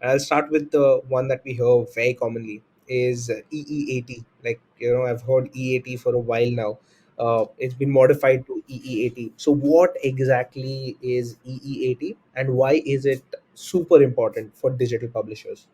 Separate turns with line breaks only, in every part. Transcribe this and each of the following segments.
I'll start with the one that we hear very commonly is EEAT. Like, I've heard EAT for a while now. It's been modified to EEAT. So, what exactly is EEAT, and why is it super important for digital publishers?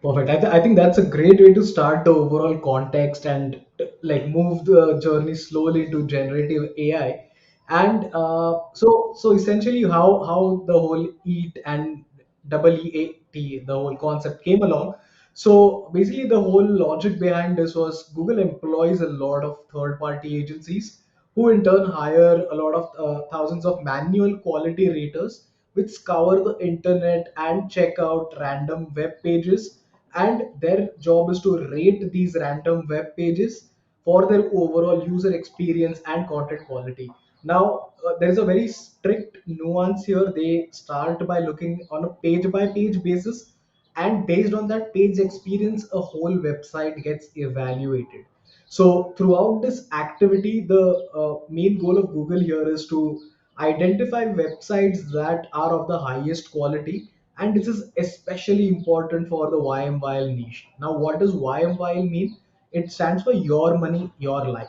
Perfect. I think that's a great way to start the overall context and like move the journey slowly to generative AI. And so essentially how the whole EAT and EEAT, the whole concept came along. So basically the whole logic behind this was Google employs a lot of third party agencies who in turn hire a lot of thousands of manual quality raters which scour the internet and check out random web pages, and their job is to rate these random web pages for their overall user experience and content quality. Now there's a very strict nuance here. They start by looking on a page by page basis, and based on that page experience a whole website gets evaluated. So throughout this activity, the main goal of Google here is to identify websites that are of the highest quality, and this is especially important for the YMYL niche. Now, what does YMYL mean? It stands for your money, your life.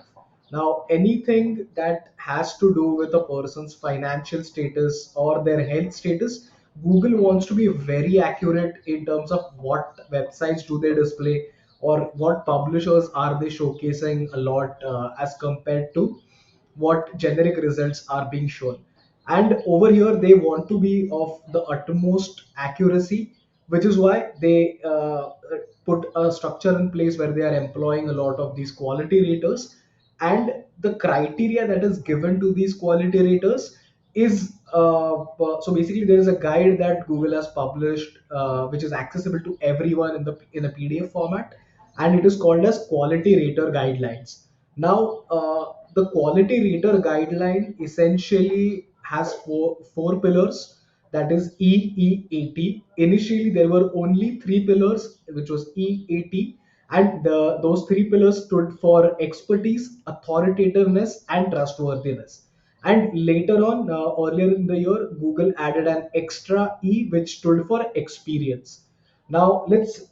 Now, anything that has to do with a person's financial status or their health status, Google wants to be very accurate in terms of what websites do they display or what publishers are they showcasing a lot as compared to what generic results are being shown. And over here they want to be of the utmost accuracy, which is why they put a structure in place where they are employing a lot of these quality raters. And the criteria that is given to these quality raters is so basically there is a guide that Google has published, which is accessible to everyone in a PDF format, and it is called as quality rater guidelines. Now the quality rater guideline essentially has four pillars, that is EEAT. Initially there were only three pillars, which was EAT, and those three pillars stood for expertise, authoritativeness, and trustworthiness. And later on, earlier in the year, Google added an extra E, which stood for experience. Now, let's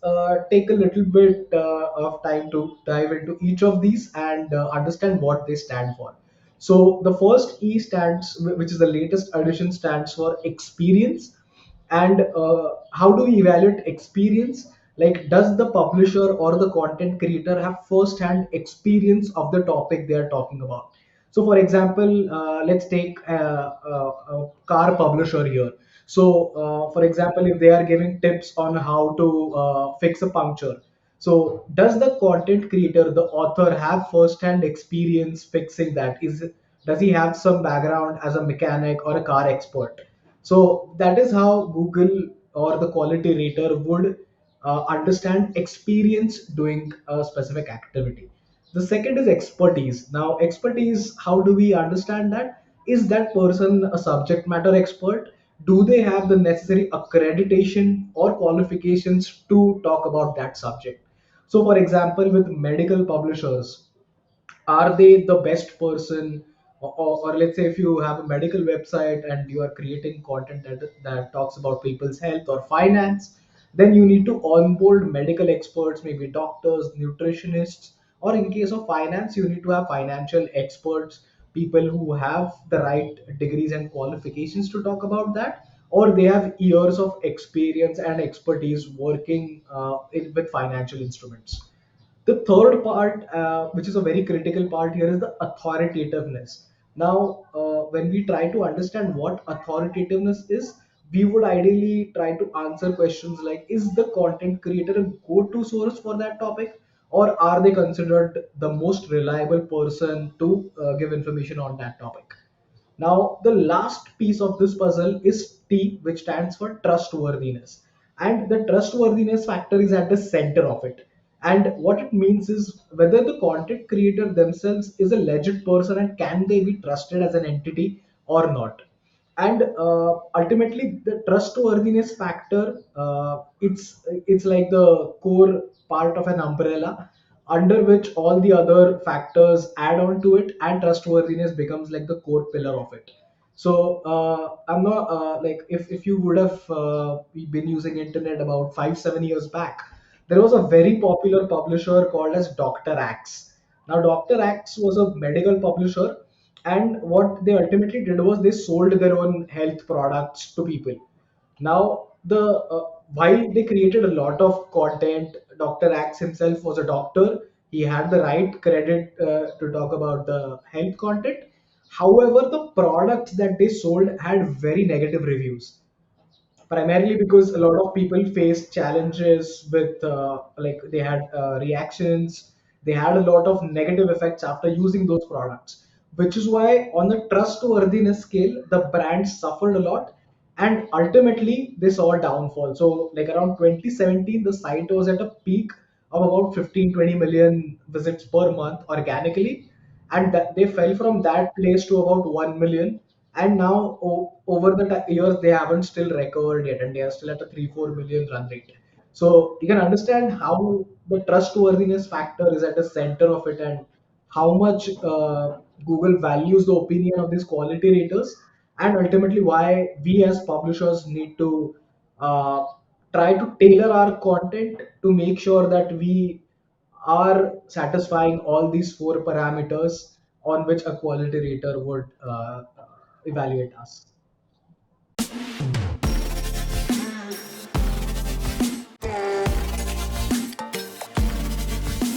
take a little bit of time to dive into each of these and understand what they stand for. So, the first E stands, which is the latest addition, stands for experience. And how do we evaluate experience? Like, does the publisher or the content creator have first hand experience of the topic they are talking about? So for example, let's take a car publisher here. So for example, if they are giving tips on how to fix a puncture, so does the content creator, the author, have first hand experience fixing that? Does he have some background as a mechanic or a car expert? So that is how Google or the quality rater would understand experience doing a specific activity. The second is expertise. Now, expertise, how do we understand that? Is that person a subject matter expert? Do they have the necessary accreditation or qualifications to talk about that subject? So, for example, with medical publishers, are they the best person, or let's say if you have a medical website and you are creating content that talks about people's health or finance, then you need to onboard medical experts, maybe doctors, nutritionists, or in case of finance you need to have financial experts, people who have the right degrees and qualifications to talk about that, or they have years of experience and expertise working with financial instruments. The third part, which is a very critical part here, is the authoritativeness. Now, when we try to understand what authoritativeness is, we would ideally try to answer questions like: is the content creator a go-to source for that topic, or are they considered the most reliable person to give information on that topic? Now, the last piece of this puzzle is T, which stands for trustworthiness. And the trustworthiness factor is at the center of it. And what it means is whether the content creator themselves is a legit person and can they be trusted as an entity or not. And ultimately, the trustworthiness factor, it's like the core part of an umbrella under which all the other factors add on to it, and trustworthiness becomes like the core pillar of it. So I'm not like, if you would have been using internet about 5 7 years back, there was a very popular publisher called as Dr. Axe. Now Dr. Axe was a medical publisher, and what they ultimately did was they sold their own health products to people. Now, the while they created a lot of content, Dr. Axe himself was a doctor. He had the right credit to talk about the health content. However, the products that they sold had very negative reviews, primarily because a lot of people faced challenges with like they had reactions, they had a lot of negative effects after using those products, which is why on the trustworthiness scale the brand suffered a lot, and ultimately they saw a downfall. So like around 2017 the site was at a peak of about 15 20 million visits per month organically, and that they fell from that place to about 1 million, and now over the years they haven't still recovered yet, and they are still at a 3 4 million run rate. So you can understand how the trustworthiness factor is at the center of it, and how much Google values the opinion of these quality raters, and ultimately why we as publishers need to uh, try to tailor our content to make sure that we are satisfying all these four parameters on which a quality rater would evaluate us.